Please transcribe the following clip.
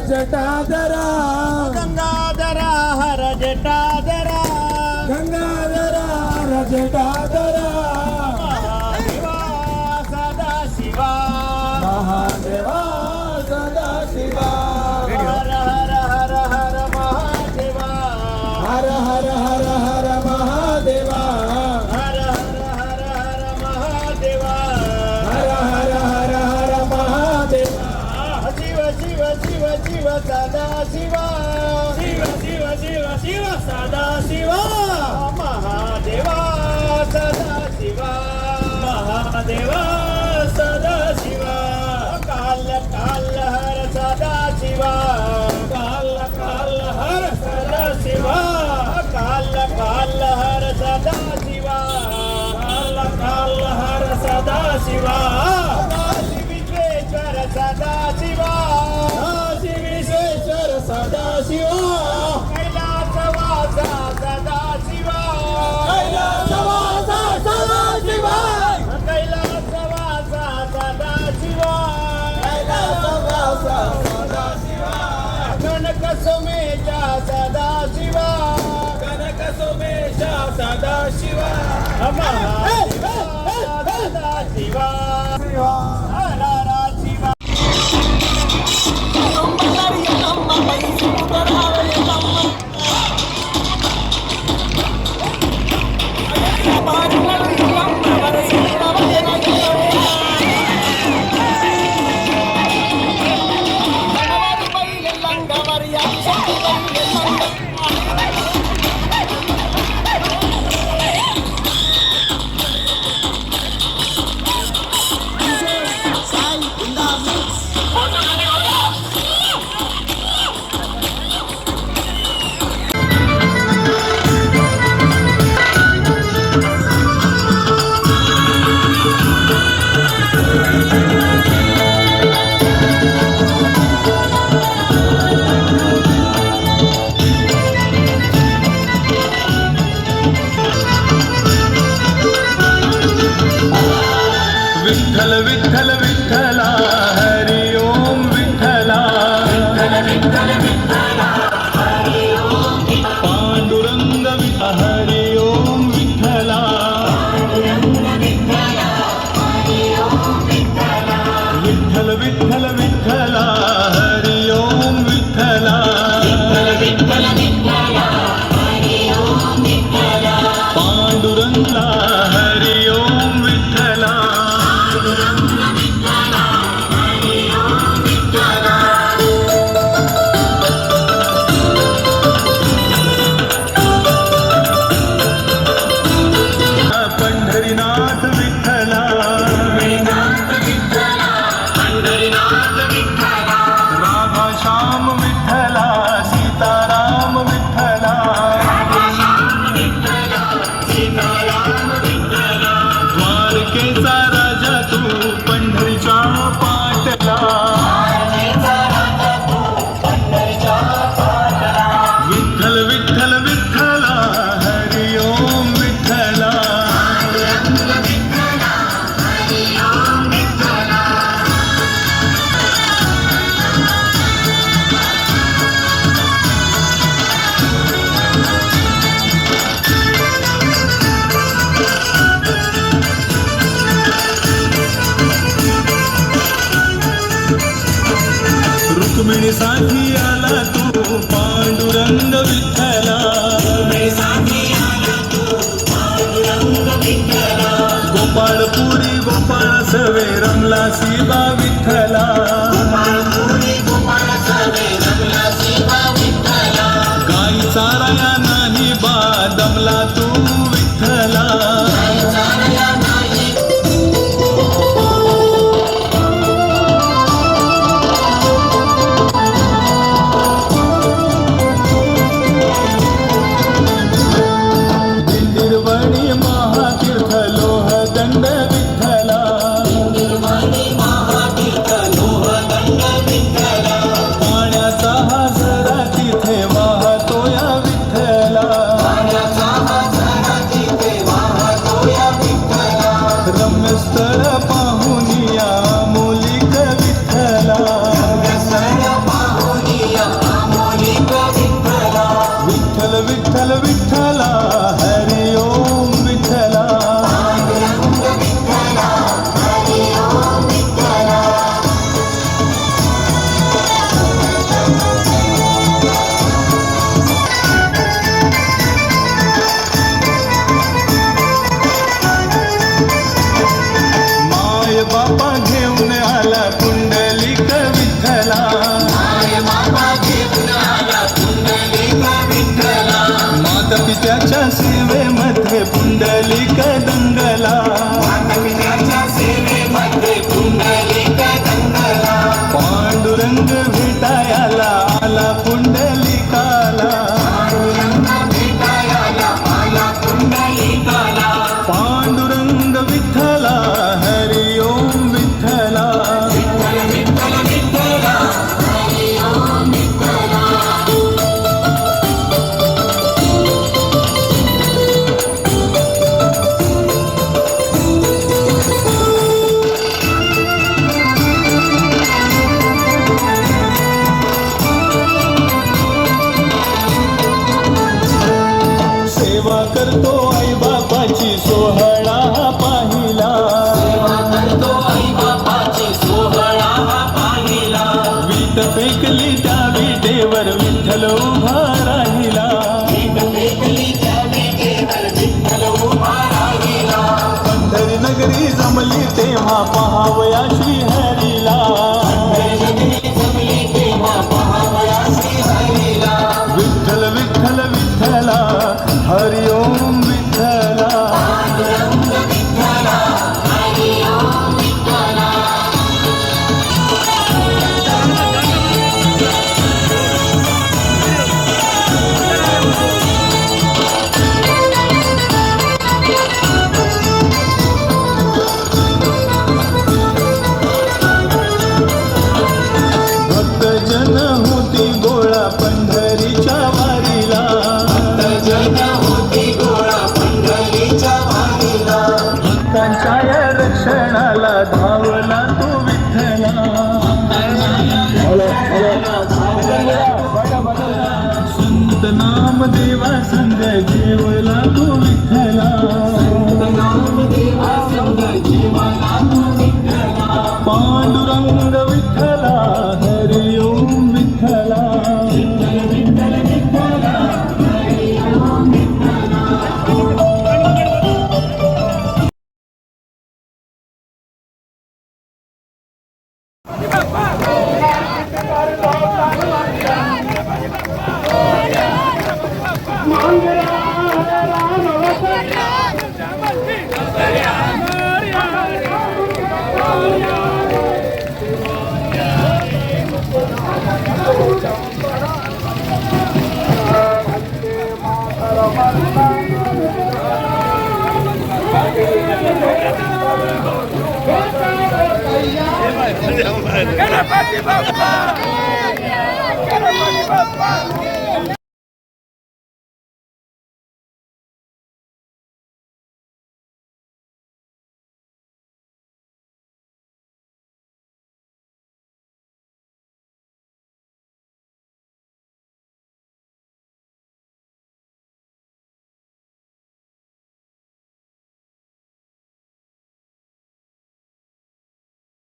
जटाधरा गंगाधरा हर जटाधरा गंगाधरा हर जटाधरा महादेवा सदा शिवा महादेवा सदा शिवा हर हर हर हर महादेवा हर हर हर हर महादेवा हर हर हर हर महादेवा हर हर हर हर महादेवा शिव शिव शिव शिव सदा शिवा शिव शिव शिव शिव सदा शिवा महादेवा सदा शिवा महादेवा सदा शिवा काल काल हर सदा शिवा काल काल हर सदा शिवा काल काल हर सदा शिवा काल काल हर सदा शिवा काशी विश्वेश्वर सदा शिवा काशी विश्वेश्वर सदा शिवा कैलासवासा सदा शिवा कैलासवासा सदा शिवा कैलासवासा सदा शिवा कैलासवासा सदा शिवा कनक सोमेशा सदा शिवा कनक सोमेशा सदा शिवा महादेवा सदा शिवा शिवा हर हर शिवा विठ्ठल विठ्ठल विठ्ठला हरि ओम विठ्ठला पांडुरंग हरि ओम विठ्ठला विठ्ठल विठ्ठल विठ्ठला हरि ओम विठ्ठला पांडुरंगा हरि ओम विठ्ठला पंढरीनाथ विठ्ठला राधा श्याम विठ्ठला सीताराम विठ्ठला द्वारकेचा राजा तू पंढरीच्या पाटला विठ्ठल विठ्ठल विठ्ठला हरि ओम विठ्ठला रुक्मिणीसाठी आला तू पांडुरंग विठ्ठला गोपाळपुरी गोपाळ सवे रमला शिवा विठ्ठला गाई चाराया नाही बा दमला तू विठ्ठला दिंडीरवणी महातीर्थ लोह दंड विठ्ठला पित्याच्या सेवेमध्ये पुंडलिक दंगला पांडुरंग भेटायला आला पुंडलिकाला पांडुरंग विठ्ठला हरि ओम विठ्ठला सेवा करतो आई बापाची सोहळा पाहिला वीट फेकली त्या विटेवर विठ्ठल उभा राहिला पंढरी नगरी जमली तेव्हा पहावया श्रीहरीला विठ्ठल विठ्ठल विठ्ठला हरि ओम विठ्ठला भक्तजन होती गोळा पंढरीच्या वारीला भक्तांच्या या रक्षणाला धावला तो विठ्ठला संत नामदेवा संग जेवला तो विठ्ठला पांडुरंग विठ्ठला हरि ओम विठ्ठला गणपती बाप्पा